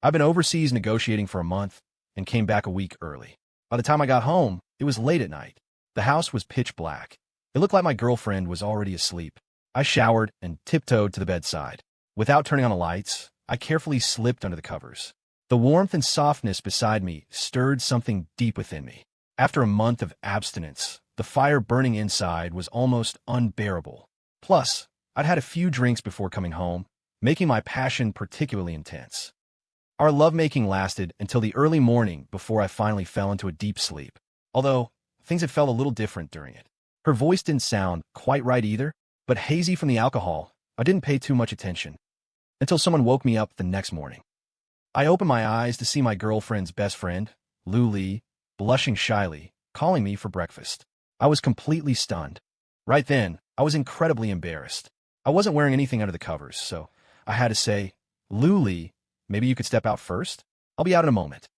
I've been overseas negotiating for a month and came back a week early. By the time I got home, it was late at night. The house was pitch black. It looked like my girlfriend was already asleep. I showered and tiptoed to the bedside. Without turning on the lights, I carefully slipped under the covers. The warmth and softness beside me stirred something deep within me. After a month of abstinence, the fire burning inside was almost unbearable. Plus, I'd had a few drinks before coming home, making my passion particularly intense. Our lovemaking lasted until the early morning before I finally fell into a deep sleep, although things had felt a little different during it. Her voice didn't sound quite right either, but hazy from the alcohol, I didn't pay too much attention until someone woke me up the next morning. I opened my eyes to see my girlfriend's best friend, Lu Li, blushing shyly, calling me for breakfast. I was completely stunned. Right then, I was incredibly embarrassed. I wasn't wearing anything under the covers, so I had to say, "Lu Li, maybe you could step out first? I'll be out in a moment."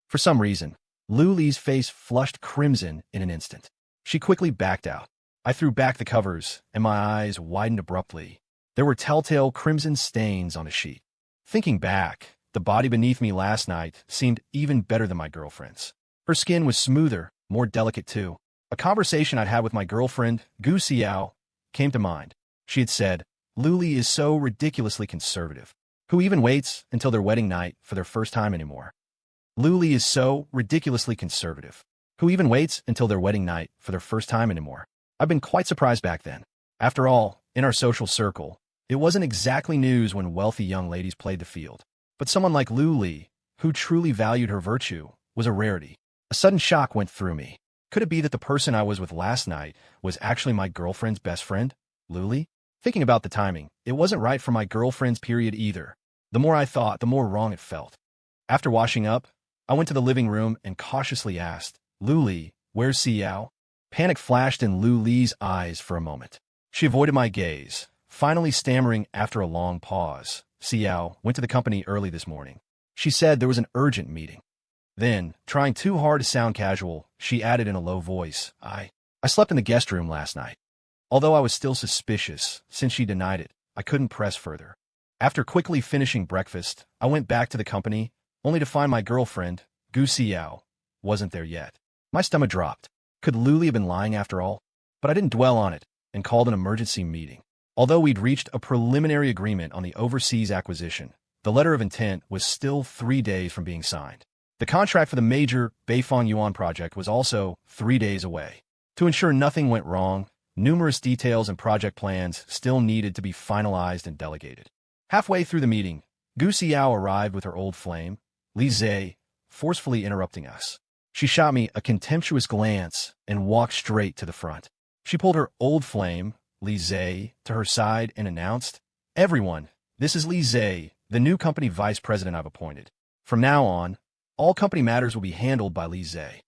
For some reason, Lu Li's face flushed crimson in an instant. She quickly backed out. I threw back the covers, and my eyes widened abruptly. There were telltale crimson stains on a sheet. Thinking back, the body beneath me last night seemed even better than my girlfriend's. Her skin was smoother, more delicate too. A conversation I'd had with my girlfriend, Siyao, came to mind. She had said, "Lu Li is so ridiculously conservative. Who even waits until their wedding night for their first time anymore?" Lu Li is so ridiculously conservative. Who even waits until their wedding night for their first time anymore? I've been quite surprised back then. After all, in our social circle, it wasn't exactly news when wealthy young ladies played the field. But someone like Lu Li, who truly valued her virtue, was a rarity. A sudden shock went through me. Could it be that the person I was with last night was actually my girlfriend's best friend, Lu Li? Thinking about the timing, it wasn't right for my girlfriend's period either. The more I thought, the more wrong it felt. After washing up, I went to the living room and cautiously asked, "Lu Li, where's Siyao?" Panic flashed in Lu Li's eyes for a moment. She avoided my gaze, finally stammering after a long pause. "Siyao went to the company early this morning. She said there was an urgent meeting." Then, trying too hard to sound casual, she added in a low voice, I slept in the guest room last night." Although I was still suspicious, since she denied it, I couldn't press further. After quickly finishing breakfast, I went back to the company, only to find my girlfriend, Siyao, wasn't there yet. My stomach dropped. Could Lu Li have been lying after all? But I didn't dwell on it and called an emergency meeting. Although we'd reached a preliminary agreement on the overseas acquisition, the letter of intent was still 3 days from being signed. The contract for the major Beifong Yuan project was also 3 days away. To ensure nothing went wrong, numerous details and project plans still needed to be finalized and delegated. Halfway through the meeting, Siyao arrived with her old flame, Li Zhe, forcefully interrupting us. She shot me a contemptuous glance and walked straight to the front. She pulled her old flame, Li Zhe, to her side and announced, "Everyone, this is Li Zhe, the new company vice president I've appointed. From now on, all company matters will be handled by Li Zhe."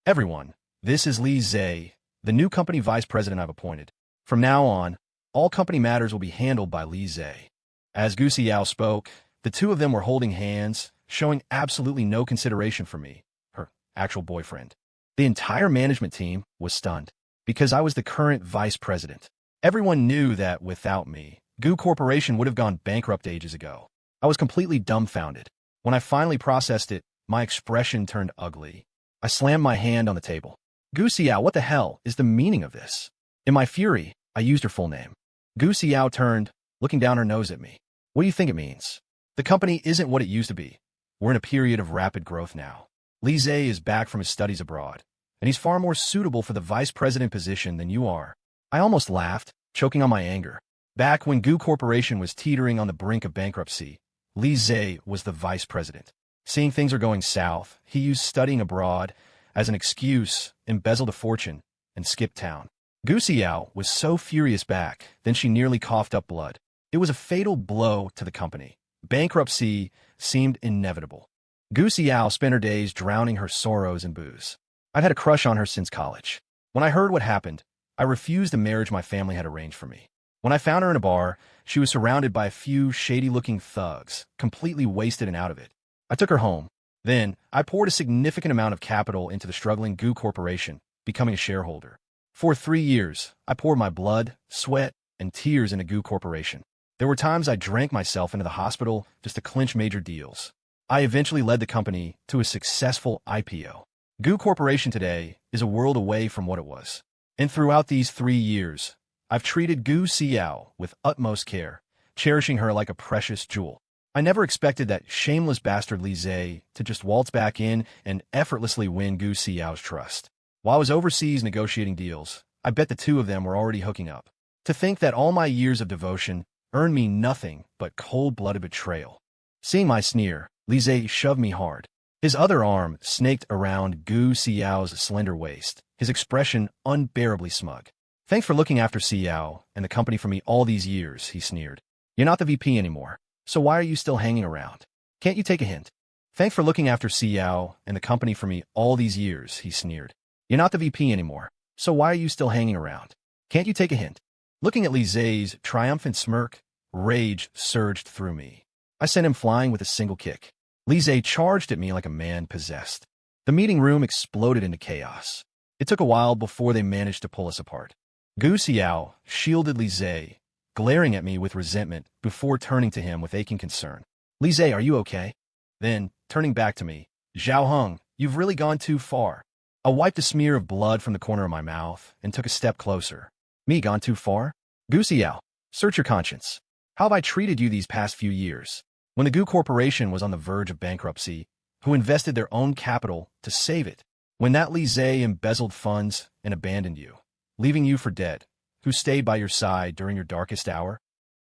"Everyone, this is Li Zhe, the new company vice president I've appointed. From now on, all company matters will be handled by Li Zhe." As Siyao spoke, the two of them were holding hands, showing absolutely no consideration for me, her actual boyfriend. The entire management team was stunned, because I was the current vice president. Everyone knew that without me, Gu Corporation would have gone bankrupt ages ago. I was completely dumbfounded. When I finally processed it, my expression turned ugly. I slammed my hand on the table. "Siyao, what the hell is the meaning of this?" In my fury, I used her full name. Siyao turned, looking down her nose at me. "What do you think it means? The company isn't what it used to be. We're in a period of rapid growth now. Li Zhe is back from his studies abroad, and he's far more suitable for the vice president position than you are." I almost laughed, choking on my anger. Back when Gu Corporation was teetering on the brink of bankruptcy, Li Zhe was the vice president. Seeing things are going south, he used studying abroad as an excuse, embezzled a fortune, and skipped town. Siyao was so furious back, then she nearly coughed up blood. It was a fatal blow to the company. Bankruptcy seemed inevitable. Siyao spent her days drowning her sorrows in booze. I'd had a crush on her since college. When I heard what happened, I refused the marriage my family had arranged for me. When I found her in a bar, she was surrounded by a few shady-looking thugs, completely wasted and out of it. I took her home. Then, I poured a significant amount of capital into the struggling Gu Corporation, becoming a shareholder. For 3 years, I poured my blood, sweat, and tears into Gu Corporation. There were times I drank myself into the hospital just to clinch major deals. I eventually led the company to a successful IPO. Gu Corporation today is a world away from what it was. And throughout these 3 years, I've treated Gu Siyao with utmost care, cherishing her like a precious jewel. I never expected that shameless bastard Li Zhe to just waltz back in and effortlessly win Gu Siyao's trust. While I was overseas negotiating deals, I bet the two of them were already hooking up. To think that all my years of devotion earned me nothing but cold-blooded betrayal. Seeing my sneer, Li Zhe shoved me hard. His other arm snaked around Gu Siyao's slender waist, his expression unbearably smug. "Thanks for looking after Siyao and the company for me all these years," he sneered. "You're not the VP anymore, so why are you still hanging around? Can't you take a hint?" "Thanks for looking after Siyao and the company for me all these years," he sneered. "You're not the VP anymore, so why are you still hanging around? Can't you take a hint?" Looking at Li Zhe's triumphant smirk, rage surged through me. I sent him flying with a single kick. Li Zhe charged at me like a man possessed. The meeting room exploded into chaos. It took a while before they managed to pull us apart. Gu Siyao shielded Li Zhe, glaring at me with resentment before turning to him with aching concern. "Li Zhe, are you okay?" Then, turning back to me, "Zhao Heng, you've really gone too far." I wiped a smear of blood from the corner of my mouth and took a step closer. "Me gone too far? Gu Siyao, search your conscience. How have I treated you these past few years? When the Gu Corporation was on the verge of bankruptcy, who invested their own capital to save it? When that Li Zhe embezzled funds and abandoned you, leaving you for dead, who stayed by your side during your darkest hour?"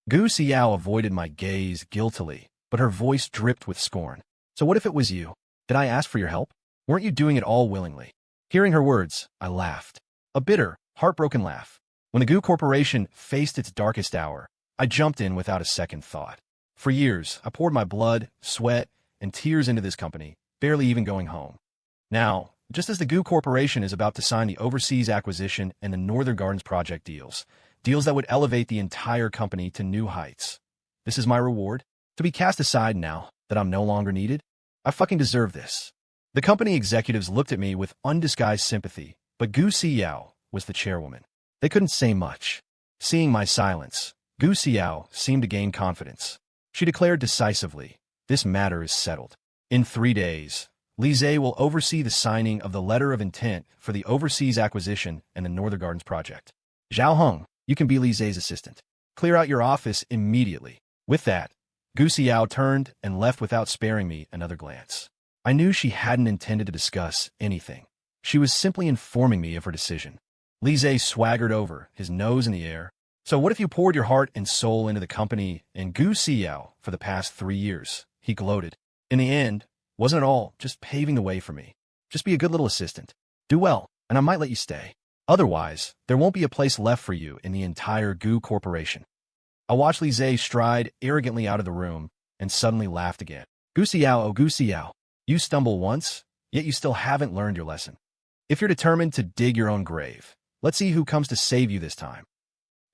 Gu Siyao avoided my gaze guiltily, but her voice dripped with scorn. "So what if it was you? Did I ask for your help? Weren't you doing it all willingly?" Hearing her words, I laughed. A bitter, heartbroken laugh. When the Gu Corporation faced its darkest hour, I jumped in without a second thought. For years, I poured my blood, sweat, and tears into this company, barely even going home. Now, just as the Gu Corporation is about to sign the overseas acquisition and the Northern Gardens project deals that would elevate the entire company to new heights. This is my reward? To be cast aside now that I'm no longer needed? I fucking deserve this. The company executives looked at me with undisguised sympathy, but Gu Siyao was the chairwoman. They couldn't say much. Seeing my silence, Gu Siyao seemed to gain confidence. She declared decisively, "This matter is settled. In 3 days, Li Zhe will oversee the signing of the letter of intent for the overseas acquisition and the Northern Gardens project. Zhao Heng, you can be Li Zhe's assistant. Clear out your office immediately." With that, Gu Siyao turned and left without sparing me another glance. I knew she hadn't intended to discuss anything. She was simply informing me of her decision. Li Zhe swaggered over, his nose in the air. "So what if you poured your heart and soul into the company and Gu Siyao for the past 3 years?" He gloated. "In the end, wasn't it all just paving the way for me? Just be a good little assistant. Do well, and I might let you stay. Otherwise, there won't be a place left for you in the entire Gu Corporation." I watched Li Zhe stride arrogantly out of the room and suddenly laughed again. "Gu Siyao, oh Gu Siyao. You stumble once, yet you still haven't learned your lesson. If you're determined to dig your own grave, let's see who comes to save you this time.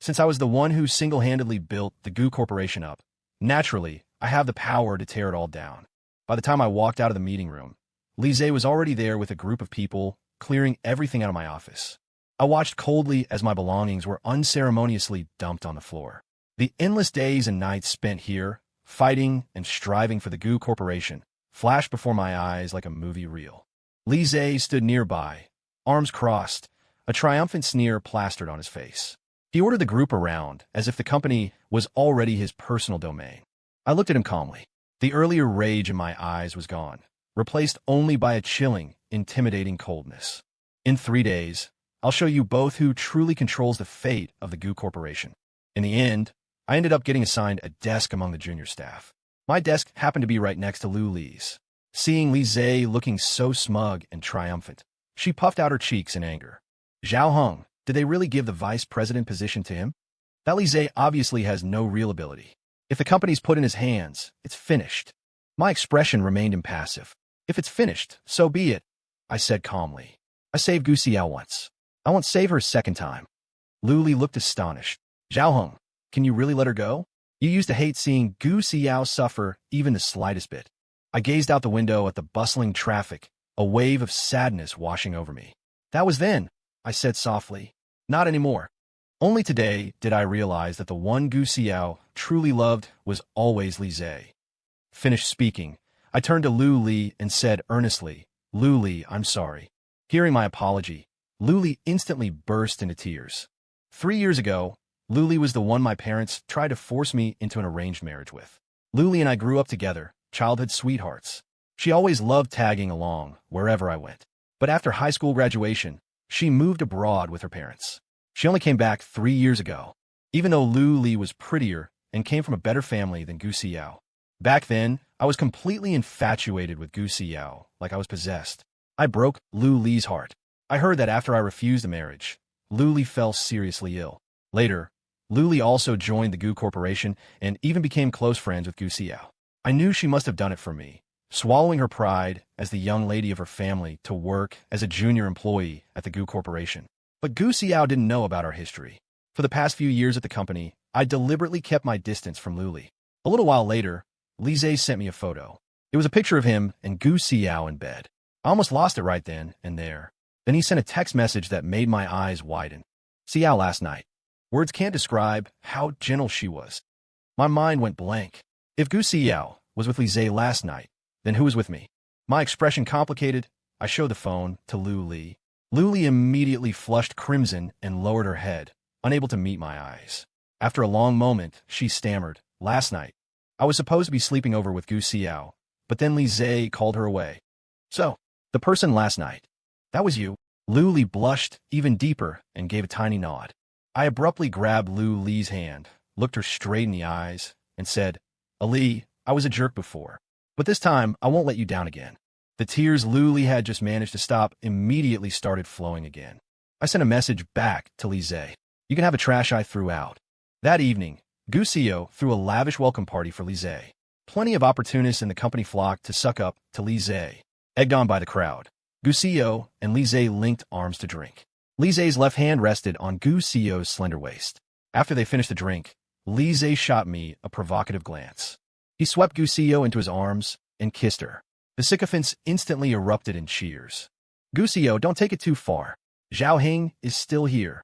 Since I was the one who single-handedly built the Gu Corporation up, naturally, I have the power to tear it all down." By the time I walked out of the meeting room, Li Zhe was already there with a group of people, clearing everything out of my office. I watched coldly as my belongings were unceremoniously dumped on the floor. The endless days and nights spent here, fighting and striving for the Gu Corporation, flashed before my eyes like a movie reel. Li Zhe stood nearby, arms crossed, a triumphant sneer plastered on his face. He ordered the group around, as if the company was already his personal domain. I looked at him calmly. The earlier rage in my eyes was gone, replaced only by a chilling, intimidating coldness. "In 3 days, I'll show you both who truly controls the fate of the Gu Corporation." In the end, I ended up getting assigned a desk among the junior staff. My desk happened to be right next to Lu Li's. Seeing Li Zhe looking so smug and triumphant, she puffed out her cheeks in anger. "Zhao Heng, did they really give the vice president position to him? That Li Zhe obviously has no real ability. If the company's put in his hands, it's finished." My expression remained impassive. "If it's finished, so be it," I said calmly. "I saved Gu Siyao once. I won't save her a second time." Lu Li looked astonished. "Zhao Heng, can you really let her go? You used to hate seeing Gu Siyao suffer even the slightest bit." I gazed out the window at the bustling traffic, a wave of sadness washing over me. "That was then," I said softly. "Not anymore." Only today did I realize that the one Gu Siyao truly loved was always Li Zhe. Finished speaking, I turned to Lu Li and said earnestly, Lu Li, I'm sorry. Hearing my apology, Lu Li instantly burst into tears. 3 years ago, Lu Li was the one my parents tried to force me into an arranged marriage with. Lu Li and I grew up together, childhood sweethearts. She always loved tagging along wherever I went. But after high school graduation, she moved abroad with her parents. She only came back 3 years ago, even though Lu Li was prettier and came from a better family than Gu Siyao. Back then, I was completely infatuated with Gu Siyao, like I was possessed. I broke Lu Li's heart. I heard that after I refused the marriage, Lu Li fell seriously ill. Later, Lu Li also joined the Gu Corporation and even became close friends with Gu Siyao. I knew she must have done it for me, swallowing her pride as the young lady of her family to work as a junior employee at the Gu Corporation. But Gu Siyao didn't know about our history. For the past few years at the company, I deliberately kept my distance from Lu Li. A little while later, Li Zhe sent me a photo. It was a picture of him and Gu Siyao in bed. I almost lost it right then and there. Then he sent a text message that made my eyes widen. Siyao last night. Words can't describe how gentle she was. My mind went blank. If Gu Siyao was with Li Zhe last night, then who was with me? My expression complicated. I showed the phone to Lu Li. Lu Li immediately flushed crimson and lowered her head, unable to meet my eyes. After a long moment, she stammered, last night. I was supposed to be sleeping over with Gu Siyao, but then Li Zhe called her away. So, the person last night. That was you. Lu Li blushed even deeper and gave a tiny nod. I abruptly grabbed Lu Li's hand, looked her straight in the eyes, and said, Ali, I was a jerk before, but this time I won't let you down again. The tears Lu Li had just managed to stop immediately started flowing again. I sent a message back to Li Zhe. You can have a trash I threw out. That evening, Gu Siyao threw a lavish welcome party for Li Zhe. Plenty of opportunists in the company flocked to suck up to Li Zhe. Egged on by the crowd, Gu Siyao and Li Zhe linked arms to drink. Li Zhe's left hand rested on Gu Siyao's slender waist. After they finished the drink, Li Zhe shot me a provocative glance. He swept Gu Siyao into his arms and kissed her. The sycophants instantly erupted in cheers. Gu Siyao, don't take it too far. Zhao Hing is still here.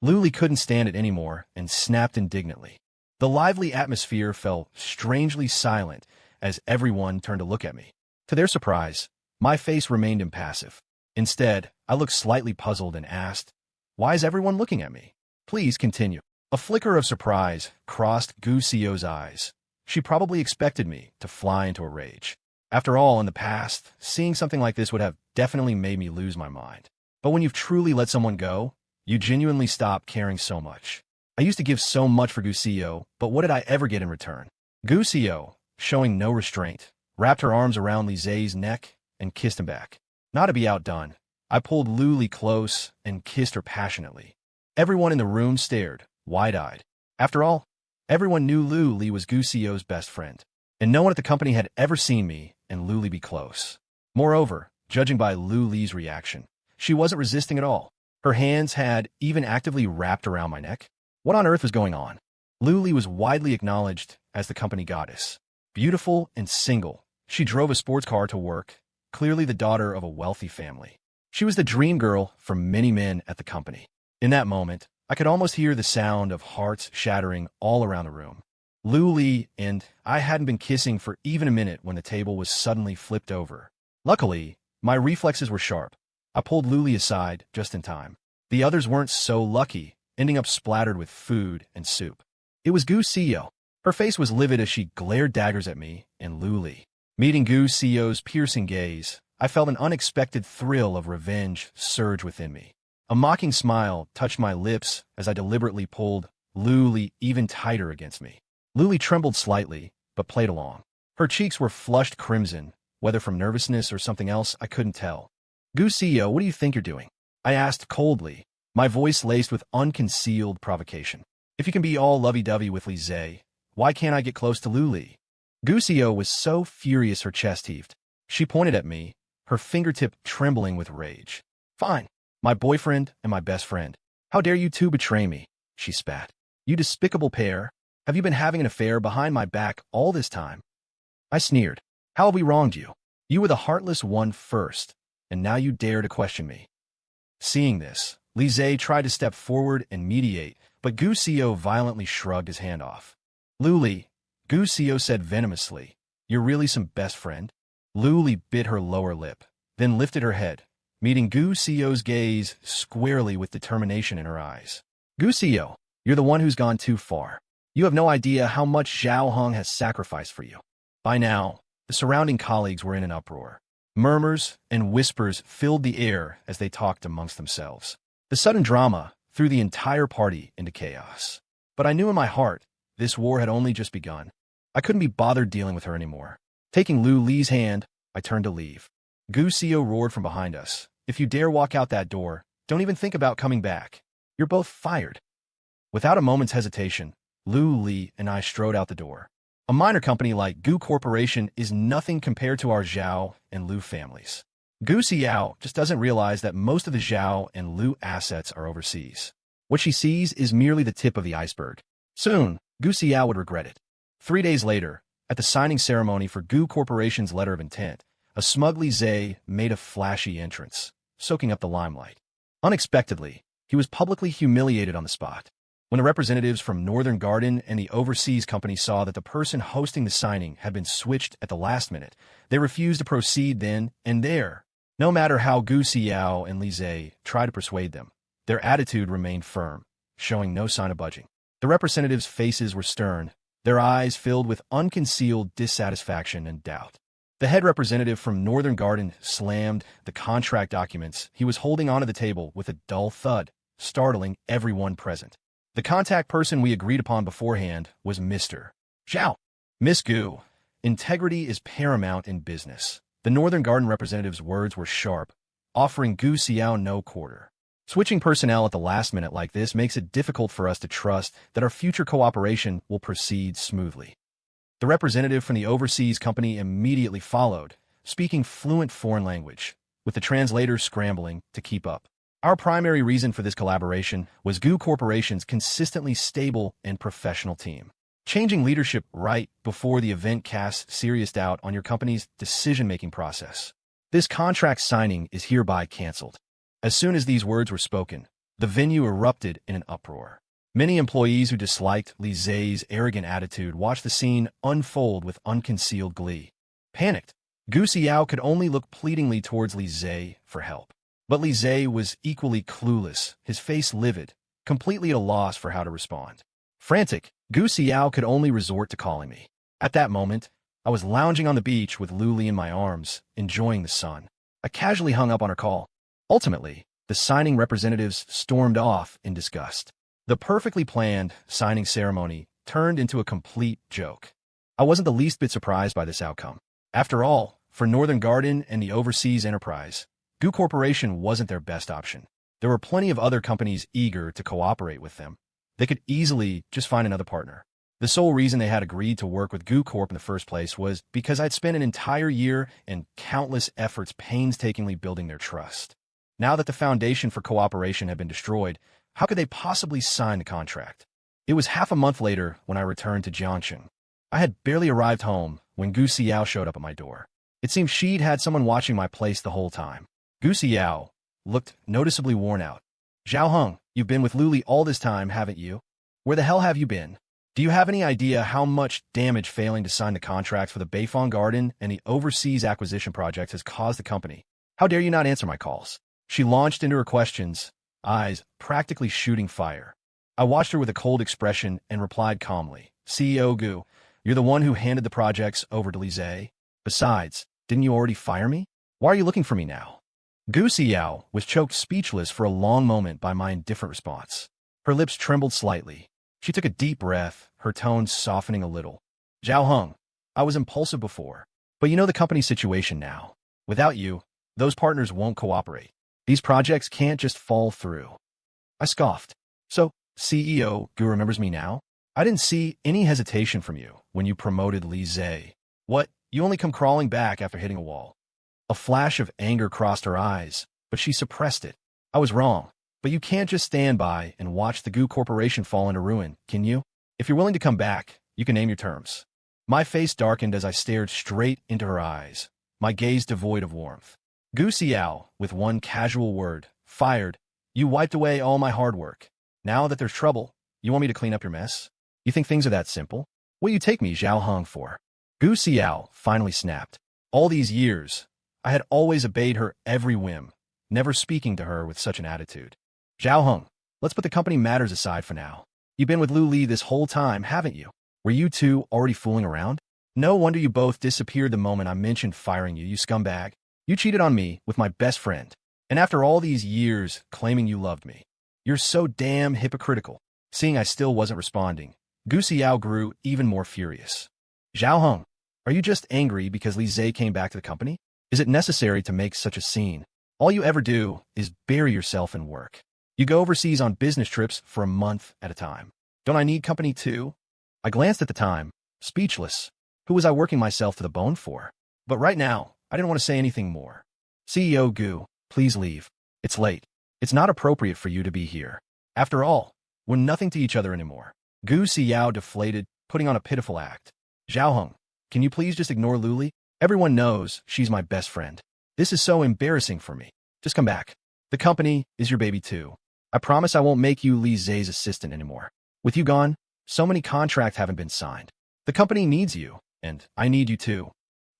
Lu Li couldn't stand it anymore and snapped indignantly. The lively atmosphere fell strangely silent as everyone turned to look at me. To their surprise, my face remained impassive. Instead, I looked slightly puzzled and asked, why is everyone looking at me? Please continue. A flicker of surprise crossed Gu Siyao's eyes. She probably expected me to fly into a rage. After all, in the past, seeing something like this would have definitely made me lose my mind. But when you've truly let someone go, you genuinely stop caring so much. I used to give so much for Gu Siyao, but what did I ever get in return? Gu Siyao, showing no restraint, wrapped her arms around Li Zhe's neck and kissed him back. Not to be outdone, I pulled Lu Li close and kissed her passionately. Everyone in the room stared, wide-eyed. After all, everyone knew Lu Li was Gu Siyao's best friend, and no one at the company had ever seen me and Lu Li be close. Moreover, judging by Lu Li's reaction, she wasn't resisting at all. Her hands had even actively wrapped around my neck. What on earth was going on? Lu Li was widely acknowledged as the company goddess. Beautiful and single, she drove a sports car to work, clearly the daughter of a wealthy family. She was the dream girl for many men at the company. In that moment, I could almost hear the sound of hearts shattering all around the room. Lu Li and I hadn't been kissing for even a minute when the table was suddenly flipped over. Luckily, my reflexes were sharp. I pulled Lu Li aside just in time. The others weren't so lucky, ending up splattered with food and soup. It was Gu Siyao. Her face was livid as she glared daggers at me and Lu Li. Meeting Gu Siyao's piercing gaze, I felt an unexpected thrill of revenge surge within me. A mocking smile touched my lips as I deliberately pulled Lu Li even tighter against me. Lu Li trembled slightly, but played along. Her cheeks were flushed crimson, whether from nervousness or something else I couldn't tell. Gu Siyao, what do you think you're doing? I asked coldly, my voice laced with unconcealed provocation. If you can be all lovey-dovey with Li Zhe, why can't I get close to Lu Li? Gu Siyao was so furious her chest heaved. She pointed at me, her fingertip trembling with rage. Fine, my boyfriend and my best friend. How dare you two betray me? She spat. You despicable pair. Have you been having an affair behind my back all this time? I sneered. How have we wronged you? You were the heartless one first, and now you dare to question me. Seeing this, Li Zhe tried to step forward and mediate, but Gu Siyao violently shrugged his hand off. Lu Li, Gu Siyao said venomously, you're really some best friend? Lu Li bit her lower lip, then lifted her head, meeting Gu Xiao's gaze squarely with determination in her eyes. Gu Xiao, you're the one who's gone too far. You have no idea how much Zhao Heng has sacrificed for you. By now, the surrounding colleagues were in an uproar. Murmurs and whispers filled the air as they talked amongst themselves. The sudden drama threw the entire party into chaos. But I knew in my heart, this war had only just begun. I couldn't be bothered dealing with her anymore. Taking Lu Li's hand, I turned to leave. Gu Xiao roared from behind us. If you dare walk out that door, don't even think about coming back. You're both fired. Without a moment's hesitation, Lu Li and I strode out the door. A minor company like Gu Corporation is nothing compared to our Zhao and Lu families. Gu Siyao just doesn't realize that most of the Zhao and Lu assets are overseas. What she sees is merely the tip of the iceberg. Soon, Gu Siyao would regret it. 3 days later, at the signing ceremony for Gu Corporation's letter of intent, a smug Li Zhe made a flashy entrance, soaking up the limelight. Unexpectedly, he was publicly humiliated on the spot. When the representatives from Northern Garden and the overseas company saw that the person hosting the signing had been switched at the last minute, they refused to proceed then and there. No matter how Gu Xiao and Li Zhe tried to persuade them, their attitude remained firm, showing no sign of budging. The representatives' faces were stern, their eyes filled with unconcealed dissatisfaction and doubt. The head representative from Northern Garden slammed the contract documents he was holding onto the table with a dull thud, startling everyone present. The contact person we agreed upon beforehand was Mr. Zhao. Miss Gu, integrity is paramount in business. The Northern Garden representative's words were sharp, offering Gu Xiao no quarter. Switching personnel at the last minute like this makes it difficult for us to trust that our future cooperation will proceed smoothly. The representative from the overseas company immediately followed, speaking fluent foreign language, with the translator scrambling to keep up. Our primary reason for this collaboration was Gu Corporation's consistently stable and professional team. Changing leadership right before the event casts serious doubt on your company's decision-making process. This contract signing is hereby canceled. As soon as these words were spoken, the venue erupted in an uproar. Many employees who disliked Li Zhe's arrogant attitude watched the scene unfold with unconcealed glee. Panicked, Gu Xiao could only look pleadingly towards Li Zhe for help. But Li Zhe was equally clueless, his face livid, completely at a loss for how to respond. Frantic, Gu Xiao could only resort to calling me. At that moment, I was lounging on the beach with Lu Li in my arms, enjoying the sun. I casually hung up on her call. Ultimately, the signing representatives stormed off in disgust. The perfectly planned signing ceremony turned into a complete joke. I wasn't the least bit surprised by this outcome. After all, for Northern Garden and the overseas enterprise, Gu Corporation wasn't their best option. There were plenty of other companies eager to cooperate with them. They could easily just find another partner. The sole reason they had agreed to work with Gu Corp in the first place was because I'd spent an entire year and countless efforts painstakingly building their trust. Now that the foundation for cooperation had been destroyed, how could they possibly sign the contract? It was half a month later when I returned to Jiangcheng. I had barely arrived home when Gu Xiao showed up at my door. It seemed she'd had someone watching my place the whole time. Gu Xiao looked noticeably worn out. Zhao Heng, you've been with Lu Li all this time, haven't you? Where the hell have you been? Do you have any idea how much damage failing to sign the contracts for the Beifong Garden and the overseas acquisition project has caused the company? How dare you not answer my calls? She launched into her questions, eyes practically shooting fire. I watched her with a cold expression and replied calmly, CEO Gu, you're the one who handed the projects over to Li Zhe. Besides, didn't you already fire me? Why are you looking for me now? Gu Siyao was choked speechless for a long moment by my indifferent response. Her lips trembled slightly. She took a deep breath, her tone softening a little. Zhao Heng, I was impulsive before, but you know the company's situation now. Without you, those partners won't cooperate. These projects can't just fall through. I scoffed. So, CEO Gu remembers me now? I didn't see any hesitation from you when you promoted Li Zhe. What, you only come crawling back after hitting a wall? A flash of anger crossed her eyes, but she suppressed it. I was wrong, but you can't just stand by and watch the Gu Corporation fall into ruin, can you? If you're willing to come back, you can name your terms. My face darkened as I stared straight into her eyes, my gaze devoid of warmth. Gu Xiao, with one casual word, fired. You wiped away all my hard work. Now that there's trouble, you want me to clean up your mess? You think things are that simple? What do you take me Zhao Heng for? Gu Xiao finally snapped. All these years, I had always obeyed her every whim, never speaking to her with such an attitude. Zhao Heng, let's put the company matters aside for now. You've been with Lu Li this whole time, haven't you? Were you two already fooling around? No wonder you both disappeared the moment I mentioned firing you, you scumbag. You cheated on me with my best friend. And after all these years claiming you loved me. You're so damn hypocritical. Seeing I still wasn't responding, Siyao grew even more furious. Zhao Heng, are you just angry because Li Zhe came back to the company? Is it necessary to make such a scene? All you ever do is bury yourself in work. You go overseas on business trips for a month at a time. Don't I need company too? I glanced at the time, speechless. Who was I working myself to the bone for? But right now, I didn't want to say anything more. CEO Gu, please leave. It's late. It's not appropriate for you to be here. After all, we're nothing to each other anymore. Siyao deflated, putting on a pitiful act. Zhao Heng, can you please just ignore Lu Li? Everyone knows she's my best friend. This is so embarrassing for me. Just come back. The company is your baby too. I promise I won't make you Li Zhe's assistant anymore. With you gone, so many contracts haven't been signed. The company needs you, and I need you too.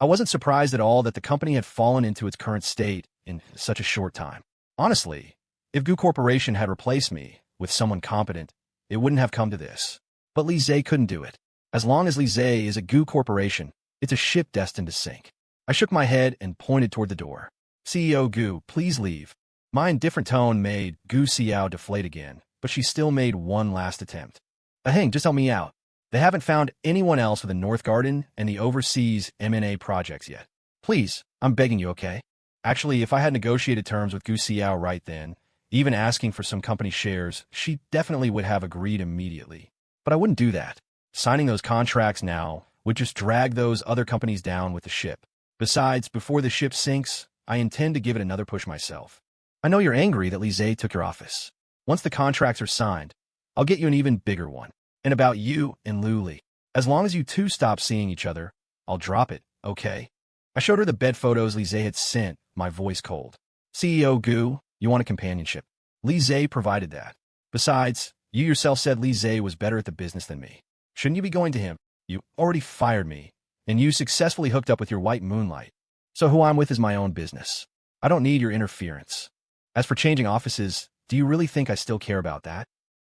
I wasn't surprised at all that the company had fallen into its current state in such a short time. Honestly, if Gu Corporation had replaced me with someone competent, it wouldn't have come to this. But Li Zhe couldn't do it. As long as Li Zhe is a Gu Corporation, it's a ship destined to sink. I shook my head and pointed toward the door. CEO Gu, please leave. My indifferent tone made Siyao deflate again, but she still made one last attempt. Heng, just help me out. They haven't found anyone else with the North Garden and the overseas M&A projects yet. Please, I'm begging you, okay? Actually, if I had negotiated terms with Siyao right then, even asking for some company shares, she definitely would have agreed immediately. But I wouldn't do that. Signing those contracts now would just drag those other companies down with the ship. Besides, before the ship sinks, I intend to give it another push myself. I know you're angry that Li Zhe took your office. Once the contracts are signed, I'll get you an even bigger one. And about you and Lu Li. As long as you two stop seeing each other, I'll drop it, okay? I showed her the bed photos Li Zhe had sent, my voice cold. CEO Gu, you want a companionship? Li Zhe provided that. Besides, you yourself said Li Zhe was better at the business than me. Shouldn't you be going to him? You already fired me, and you successfully hooked up with your white moonlight. So who I'm with is my own business. I don't need your interference. As for changing offices, do you really think I still care about that?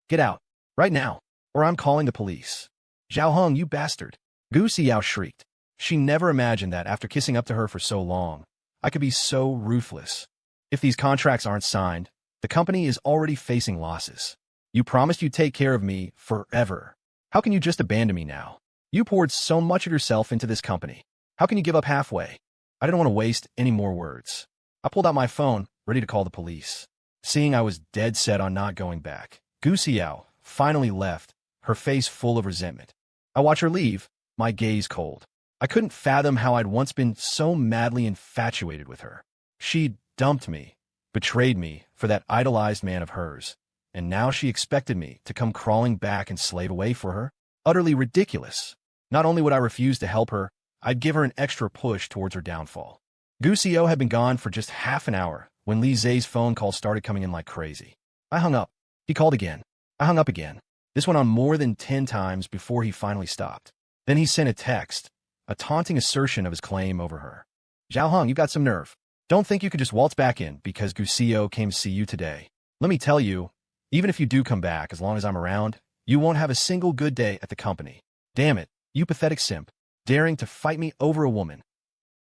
Get out, right now, or I'm calling the police. Zhao Heng, you bastard. Siyao shrieked. She never imagined that after kissing up to her for so long, I could be so ruthless. If these contracts aren't signed, the company is already facing losses. You promised you'd take care of me forever. How can you just abandon me now? You poured so much of yourself into this company. How can you give up halfway? I didn't want to waste any more words. I pulled out my phone, ready to call the police. Seeing I was dead set on not going back, Siyao finally left, her face full of resentment. I watched her leave, my gaze cold. I couldn't fathom how I'd once been so madly infatuated with her. She'd dumped me, betrayed me for that idolized man of hers, and now she expected me to come crawling back and slave away for her? Utterly ridiculous. Not only would I refuse to help her, I'd give her an extra push towards her downfall. Siyao had been gone for just half an hour when Li Zhe's phone calls started coming in like crazy. I hung up. He called again. I hung up again. This went on more than 10 times before he finally stopped. Then he sent a text, a taunting assertion of his claim over her. Zhao Heng, you've got some nerve. Don't think you could just waltz back in because Siyao came to see you today. Let me tell you, even if you do come back as long as I'm around, you won't have a single good day at the company. Damn it, you pathetic simp, daring to fight me over a woman.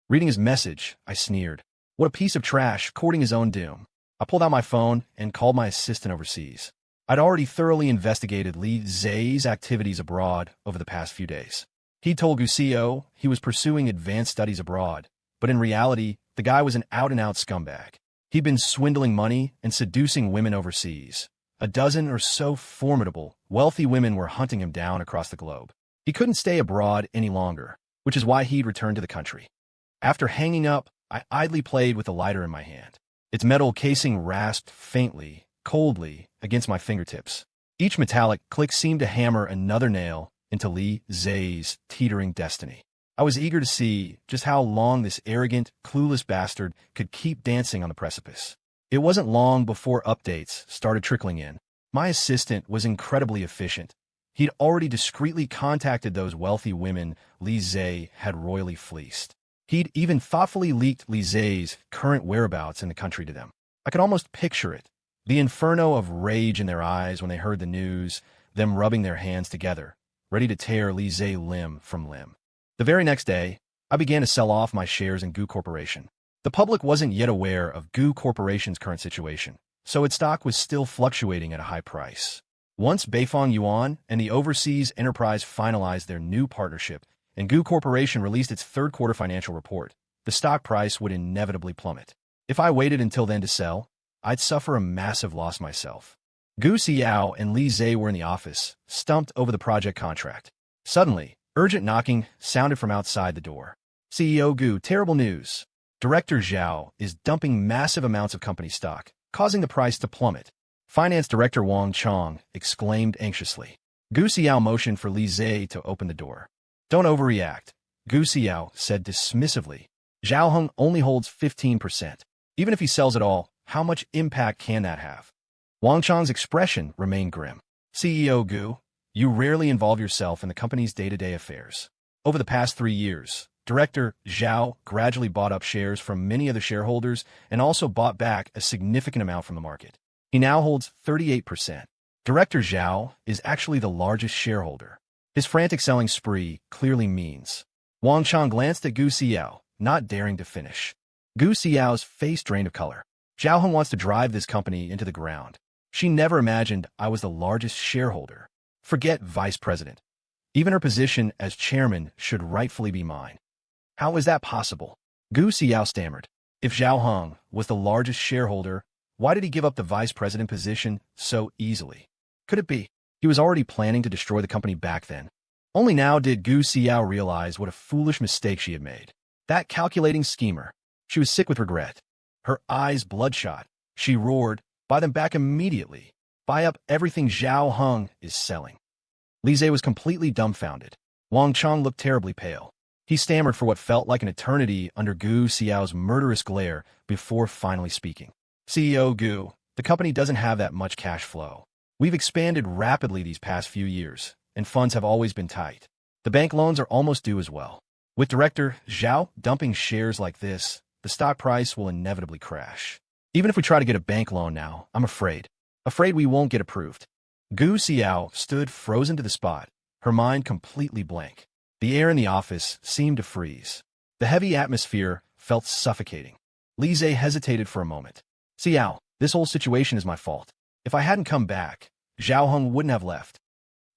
Reading his message, I sneered. What a piece of trash, courting his own doom. I pulled out my phone and called my assistant overseas. I'd already thoroughly investigated Li Zhe's activities abroad over the past few days. He told Siyao he was pursuing advanced studies abroad, but in reality, the guy was an out-and-out scumbag. He'd been swindling money and seducing women overseas. A dozen or so formidable, wealthy women were hunting him down across the globe. He couldn't stay abroad any longer, which is why he'd returned to the country. After hanging up, I idly played with the lighter in my hand. Its metal casing rasped faintly, coldly, against my fingertips. Each metallic click seemed to hammer another nail into Li Zhe's teetering destiny. I was eager to see just how long this arrogant, clueless bastard could keep dancing on the precipice. It wasn't long before updates started trickling in. My assistant was incredibly efficient. He'd already discreetly contacted those wealthy women Li Zhe had royally fleeced. He'd even thoughtfully leaked Li Zhe's current whereabouts in the country to them. I could almost picture it. The inferno of rage in their eyes when they heard the news, them rubbing their hands together, ready to tear Li Zhe limb from limb. The very next day, I began to sell off my shares in Gu Corporation. The public wasn't yet aware of Gu Corporation's current situation, so its stock was still fluctuating at a high price. Once Beifong Yuan and the overseas enterprise finalized their new partnership, and Gu Corporation released its third-quarter financial report, the stock price would inevitably plummet. If I waited until then to sell, I'd suffer a massive loss myself. Gu Siyao and Li Zhe were in the office, stumped over the project contract. Suddenly, urgent knocking sounded from outside the door. CEO Gu, terrible news. Director Zhao is dumping massive amounts of company stock, causing the price to plummet. Finance Director Wang Chong exclaimed anxiously. Gu Xiao motioned for Li Zhe to open the door. Don't overreact, Gu Xiao said dismissively. Zhao Heng only holds 15%. Even if he sells it all, how much impact can that have? Wang Chong's expression remained grim. CEO Gu, you rarely involve yourself in the company's day-to-day affairs. Over the past 3 years, Director Zhao gradually bought up shares from many other shareholders and also bought back a significant amount from the market. He now holds 38%. Director Zhao is actually the largest shareholder. His frantic selling spree clearly means. Wang Chong glanced at Gu Xiao, not daring to finish. Gu Xiao's face drained of color. Zhao Heng wants to drive this company into the ground. She never imagined I was the largest shareholder. Forget vice president. Even her position as chairman should rightfully be mine. How is that possible? Gu Xiao stammered. If Zhao Heng was the largest shareholder, why did he give up the vice president position so easily? Could it be he was already planning to destroy the company back then? Only now did Gu Xiao realize what a foolish mistake she had made. That calculating schemer. She was sick with regret. Her eyes bloodshot. She roared, buy them back immediately. Buy up everything Zhao Heng is selling. Li Zhe was completely dumbfounded. Wang Chong looked terribly pale. He stammered for what felt like an eternity under Gu Xiao's murderous glare before finally speaking. CEO Gu, the company doesn't have that much cash flow. We've expanded rapidly these past few years, and funds have always been tight. The bank loans are almost due as well. With Director Zhao dumping shares like this, the stock price will inevitably crash. Even if we try to get a bank loan now, I'm afraid we won't get approved. Gu Xiao stood frozen to the spot, her mind completely blank. The air in the office seemed to freeze. The heavy atmosphere felt suffocating. Li Zhe hesitated for a moment. Siyao, this whole situation is my fault. If I hadn't come back, Zhao Heng wouldn't have left.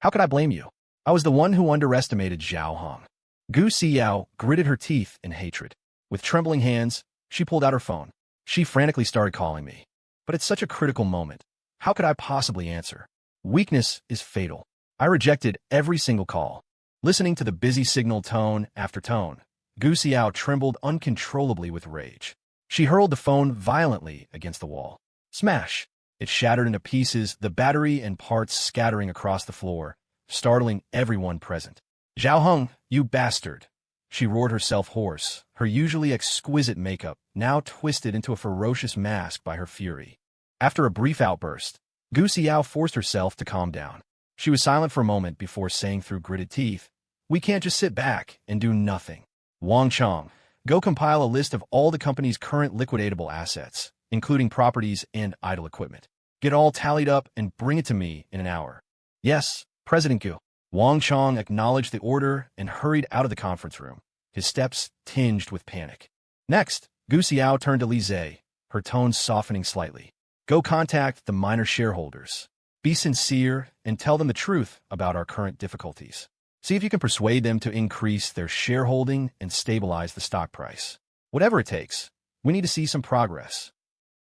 How could I blame you? I was the one who underestimated Zhao Heng. Gu Xiao gritted her teeth in hatred. With trembling hands, she pulled out her phone. She frantically started calling me. But it's such a critical moment. How could I possibly answer? Weakness is fatal. I rejected every single call. Listening to the busy signal tone after tone, Gu Xiao trembled uncontrollably with rage. She hurled the phone violently against the wall. Smash! It shattered into pieces, the battery and parts scattering across the floor, startling everyone present. Zhao Heng, you bastard! She roared herself hoarse, her usually exquisite makeup now twisted into a ferocious mask by her fury. After a brief outburst, Gu Xiao forced herself to calm down. She was silent for a moment before saying through gritted teeth, we can't just sit back and do nothing. Wang Chong, go compile a list of all the company's current liquidatable assets, including properties and idle equipment. Get all tallied up and bring it to me in an hour. Yes, President Gu. Wang Chong acknowledged the order and hurried out of the conference room, his steps tinged with panic. Next, Gu Xiao turned to Li Zhe, her tone softening slightly. Go contact the minor shareholders. Be sincere and tell them the truth about our current difficulties. See if you can persuade them to increase their shareholding and stabilize the stock price. Whatever it takes, we need to see some progress.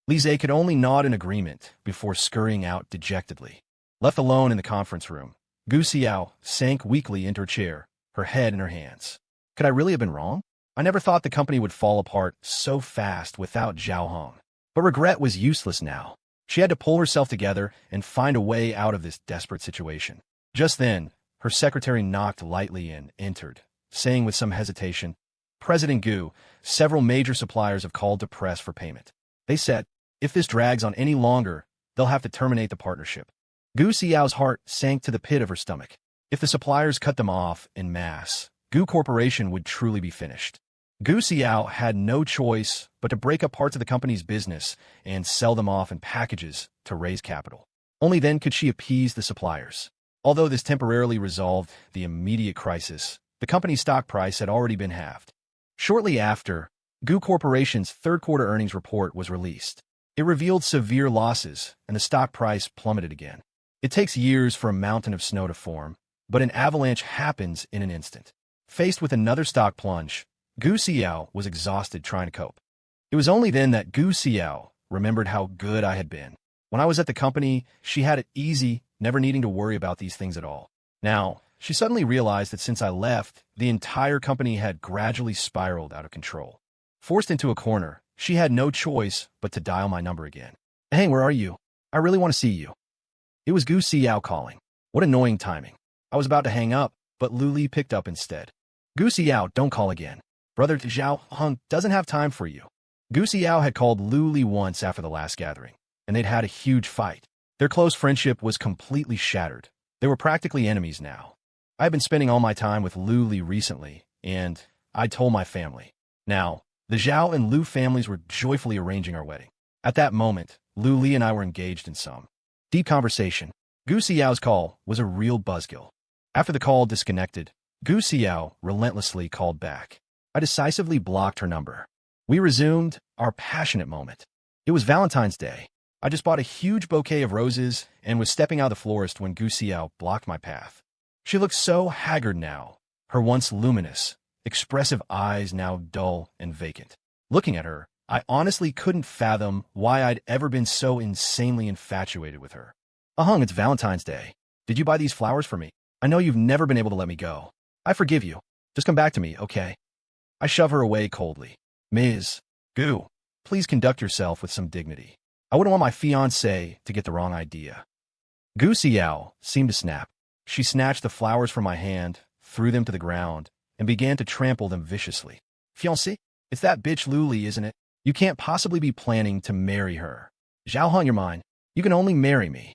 Li Zhe could only nod in agreement before scurrying out dejectedly. Left alone in the conference room, Gu Xiao sank weakly into her chair, her head in her hands. Could I really have been wrong? I never thought the company would fall apart so fast without Zhao Heng. But regret was useless now. She had to pull herself together and find a way out of this desperate situation. Just then, her secretary knocked lightly and entered, saying with some hesitation, President Gu, several major suppliers have called to press for payment. They said, if this drags on any longer, they'll have to terminate the partnership. Gu Xiao's heart sank to the pit of her stomach. If the suppliers cut them off en masse, Gu Corporation would truly be finished. Gu Siyao had no choice but to break up parts of the company's business and sell them off in packages to raise capital. Only then could she appease the suppliers. Although this temporarily resolved the immediate crisis, the company's stock price had already been halved. Shortly after, Gu Corporation's third-quarter earnings report was released. It revealed severe losses, and the stock price plummeted again. It takes years for a mountain of snow to form, but an avalanche happens in an instant. Faced with another stock plunge, Gu Siyao was exhausted trying to cope. It was only then that Gu Siyao remembered how good I had been. When I was at the company, she had it easy, never needing to worry about these things at all. Now, she suddenly realized that since I left, the entire company had gradually spiraled out of control. Forced into a corner, she had no choice but to dial my number again. "Hey, where are you? I really want to see you." It was Gu Siyao calling. What annoying timing. I was about to hang up, but Luli picked up instead. "Gu Siyao, don't call again. Brother Zhao Hung doesn't have time for you." Gu Siyao had called Luli once after the last gathering, and they'd had a huge fight. Their close friendship was completely shattered. They were practically enemies now. I had been spending all my time with Luli recently, and I told my family. Now, the Zhao and Lu families were joyfully arranging our wedding. At that moment, Luli and I were engaged in some deep conversation. Gu Siyao's call was a real buzzkill. After the call disconnected, Gu Siyao relentlessly called back. I decisively blocked her number. We resumed our passionate moment. It was Valentine's Day. I just bought a huge bouquet of roses and was stepping out of the florist when Gu Siyao blocked my path. She looked so haggard now, her once luminous, expressive eyes now dull and vacant. Looking at her, I honestly couldn't fathom why I'd ever been so insanely infatuated with her. "Hung, it's Valentine's Day. Did you buy these flowers for me? I know you've never been able to let me go. I forgive you. Just come back to me, okay?" I shove her away coldly. "Ms. Gu, please conduct yourself with some dignity. I wouldn't want my fiancé to get the wrong idea." Gu Siyao seemed to snap. She snatched the flowers from my hand, threw them to the ground, and began to trample them viciously. "Fiancé? It's that bitch Luli, isn't it? You can't possibly be planning to marry her. Zhao Hung, you're mine. You can only marry me."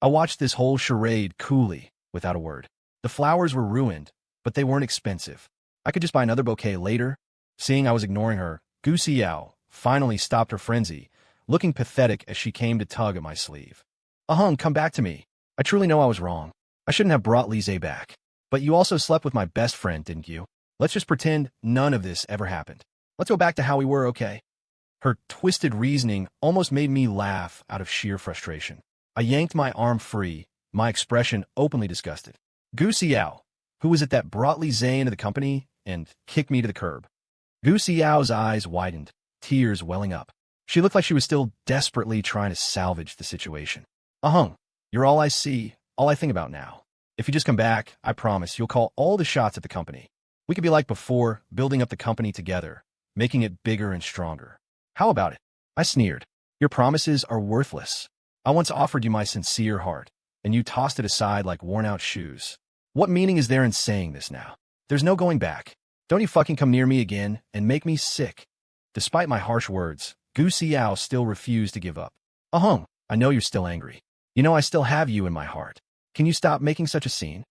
I watched this whole charade coolly, without a word. The flowers were ruined, but they weren't expensive. I could just buy another bouquet later. Seeing I was ignoring her, Gu Siyao finally stopped her frenzy, looking pathetic as she came to tug at my sleeve. "Hung, come back to me. I truly know I was wrong. I shouldn't have brought Lise back. But you also slept with my best friend, didn't you? Let's just pretend none of this ever happened. Let's go back to how we were, okay?" Her twisted reasoning almost made me laugh out of sheer frustration. I yanked my arm free, my expression openly disgusted. Gu Siyao, who was it that brought Lise into the company and kicked me to the curb? Gu Siyao's eyes widened, tears welling up. She looked like she was still desperately trying to salvage the situation. "Hung, you're all I see, all I think about now. If you just come back, I promise you'll call all the shots at the company. We could be like before, building up the company together, making it bigger and stronger. How about it?" I sneered. "Your promises are worthless. I once offered you my sincere heart, and you tossed it aside like worn-out shoes. What meaning is there in saying this now? There's no going back. Don't you fucking come near me again and make me sick." Despite my harsh words, Gu Siyao still refused to give up. "Hung, I know you're still angry. You know I still have you in my heart. Can you stop making such a scene?"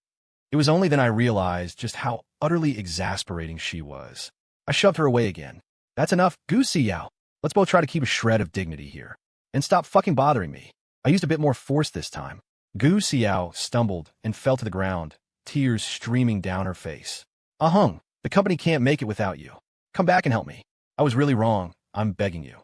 It was only then I realized just how utterly exasperating she was. I shoved her away again. "That's enough, Gu Siyao. Let's both try to keep a shred of dignity here. And stop fucking bothering me." I used a bit more force this time. Gu Siyao stumbled and fell to the ground, tears streaming down her face. "Hung, the company can't make it without you. Come back and help me. I was really wrong. I'm begging you."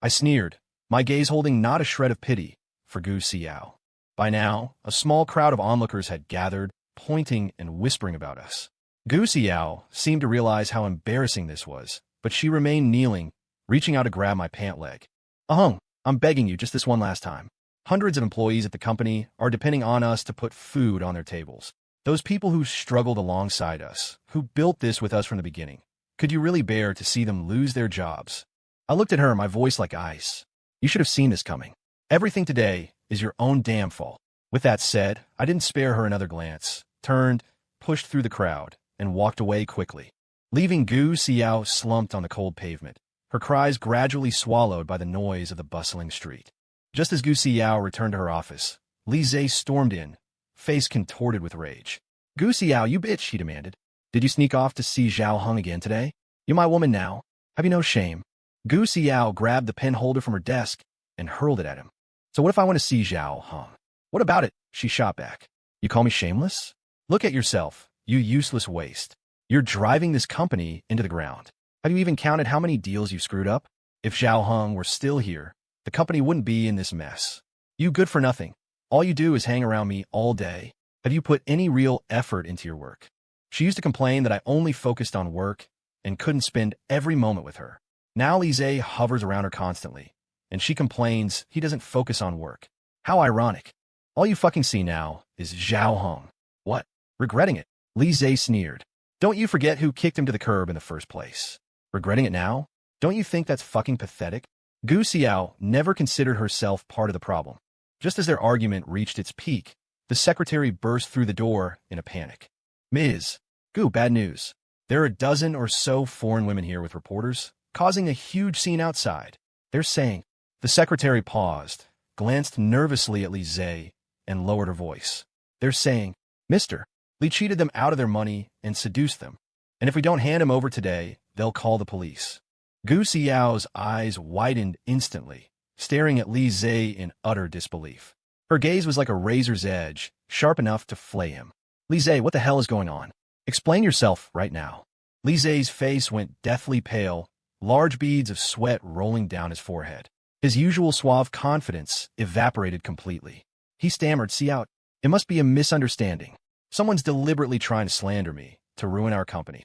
I sneered, my gaze holding not a shred of pity for Gu Siyao. By now, a small crowd of onlookers had gathered, pointing and whispering about us. Gu Siyao seemed to realize how embarrassing this was, but she remained kneeling, reaching out to grab my pant leg. "Hung, I'm begging you just this one last time. Hundreds of employees at the company are depending on us to put food on their tables. Those people who struggled alongside us, who built this with us from the beginning. Could you really bear to see them lose their jobs?" I looked at her, my voice like ice. "You should have seen this coming. Everything today is your own damn fault." With that said, I didn't spare her another glance, turned, pushed through the crowd, and walked away quickly, leaving Gu Siyao slumped on the cold pavement, her cries gradually swallowed by the noise of the bustling street. Just as Gu Siyao returned to her office, Lise stormed in, face contorted with rage. "Gu Siyao, you bitch," she demanded. "Did you sneak off to see Zhao Hung again today? You my woman now? Have you no shame? Gu Siyao grabbed the pen holder from her desk and hurled it at him. So what if I want to see Zhao Hong? What about it? She shot back. You call me shameless? Look at yourself, you useless waste. You're driving this company into the ground. Have you even counted how many deals you've screwed up? If Zhao Hong were still here, the company wouldn't be in this mess. You good for nothing. All you do is hang around me all day. Have you put any real effort into your work? She used to complain that I only focused on work and couldn't spend every moment with her. Now Lise hovers around her constantly, and she complains he doesn't focus on work. How ironic. All you fucking see now is Zhao Hong. What? Regretting it? Lise sneered. Don't you forget who kicked him to the curb in the first place. Regretting it now? Don't you think that's fucking pathetic? Gu Xiao never considered herself part of the problem. Just as their argument reached its peak, the secretary burst through the door in a panic. Ms. Gu, bad news. There are a dozen or so foreign women here with reporters, causing a huge scene outside. They're saying. The secretary paused, glanced nervously at Li Zhe, and lowered her voice. They're saying, Mister, Li cheated them out of their money and seduced them. And if we don't hand him over today, they'll call the police. Gu Xiao's eyes widened instantly, staring at Li Zhe in utter disbelief. Her gaze was like a razor's edge, sharp enough to flay him. Li Zhe, what the hell is going on? Explain yourself right now. Li Zhe's face went deathly pale, large beads of sweat rolling down his forehead. His usual suave confidence evaporated completely. He stammered, Siyao, it must be a misunderstanding. Someone's deliberately trying to slander me, to ruin our company.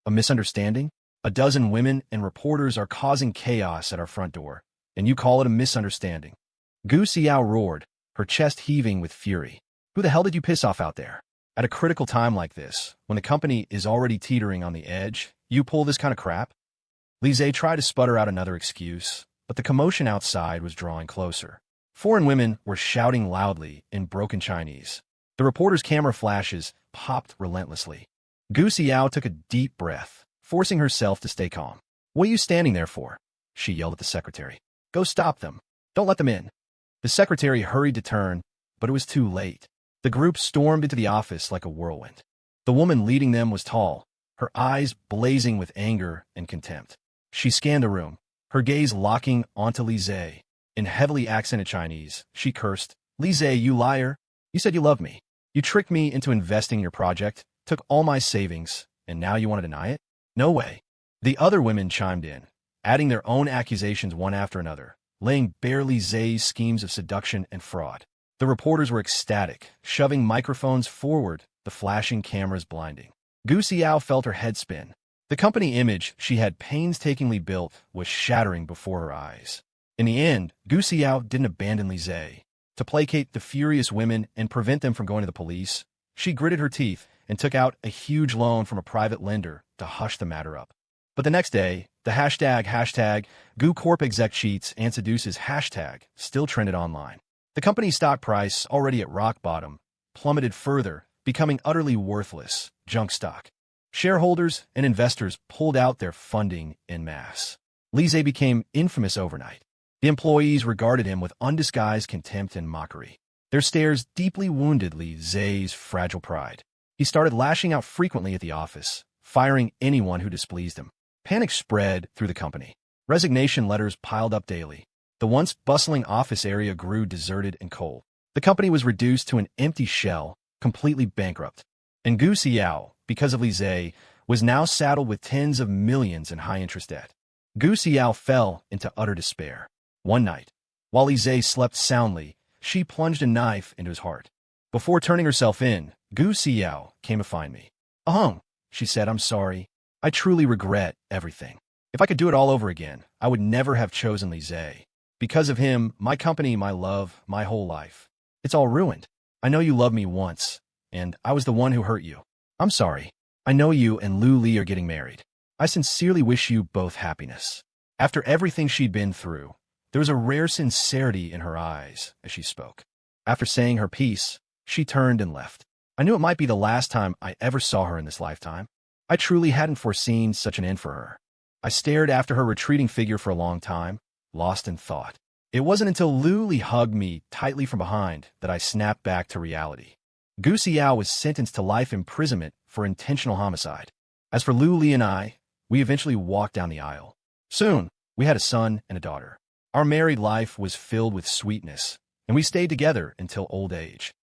A misunderstanding? A dozen women and reporters are causing chaos at our front door, and you call it a misunderstanding. Gu Siyao roared, her chest heaving with fury. Who the hell did you piss off out there? At a critical time like this, when the company is already teetering on the edge, you pull this kind of crap? Li Zhe tried to sputter out another excuse, but the commotion outside was drawing closer. Foreign women were shouting loudly in broken Chinese. The reporter's camera flashes popped relentlessly. Gu Xiao took a deep breath, forcing herself to stay calm. What are you standing there for? She yelled at the secretary. Go stop them. Don't let them in. The secretary hurried to turn, but it was too late. The group stormed into the office like a whirlwind. The woman leading them was tall, her eyes blazing with anger and contempt. She scanned the room, her gaze locking onto Li Zhe. In heavily accented Chinese, she cursed, Li Zhe, you liar. You said you loved me. You tricked me into investing in your project, took all my savings, and now you want to deny it? No way. The other women chimed in, adding their own accusations one after another, laying bare Li Zhe's schemes of seduction and fraud. The reporters were ecstatic, shoving microphones forward, the flashing cameras blinding. Gu Xiao felt her head spin. The company image she had painstakingly built was shattering before her eyes. In the end, Gu Xiao didn't abandon Li Zhe. To placate the furious women and prevent them from going to the police, she gritted her teeth and took out a huge loan from a private lender to hush the matter up. But the next day, the hashtag Gu Corp exec cheats and seduces hashtag still trended online. The company's stock price, already at rock bottom, plummeted further, becoming utterly worthless, junk stock. Shareholders and investors pulled out their funding en masse. Li Zhe became infamous overnight. The employees regarded him with undisguised contempt and mockery. Their stares deeply wounded Li Zhe's fragile pride. He started lashing out frequently at the office, firing anyone who displeased him. Panic spread through the company. Resignation letters piled up daily. The once bustling office area grew deserted and cold. The company was reduced to an empty shell, completely bankrupt. And Gu Xiao, because of Li Zhe, was now saddled with tens of millions in high-interest debt. Gu Xiao fell into utter despair. One night, while Li Zhe slept soundly, she plunged a knife into his heart. Before turning herself in, Gu Xiao came to find me. Ahung, she said, I'm sorry. I truly regret everything. If I could do it all over again, I would never have chosen Li Zhe. Because of him, my company, my love, my whole life. It's all ruined. I know you loved me once, and I was the one who hurt you. I'm sorry. I know you and Lu Li are getting married. I sincerely wish you both happiness. After everything she'd been through, there was a rare sincerity in her eyes as she spoke. After saying her piece, she turned and left. I knew it might be the last time I ever saw her in this lifetime. I truly hadn't foreseen such an end for her. I stared after her retreating figure for a long time, lost in thought. It wasn't until Lu Li hugged me tightly from behind that I snapped back to reality. Gu Xiao was sentenced to life imprisonment for intentional homicide. As for Lu Li and I, We eventually walked down the aisle. Soon, we had a son and a daughter. Our married life was filled with sweetness, and we stayed together until old age.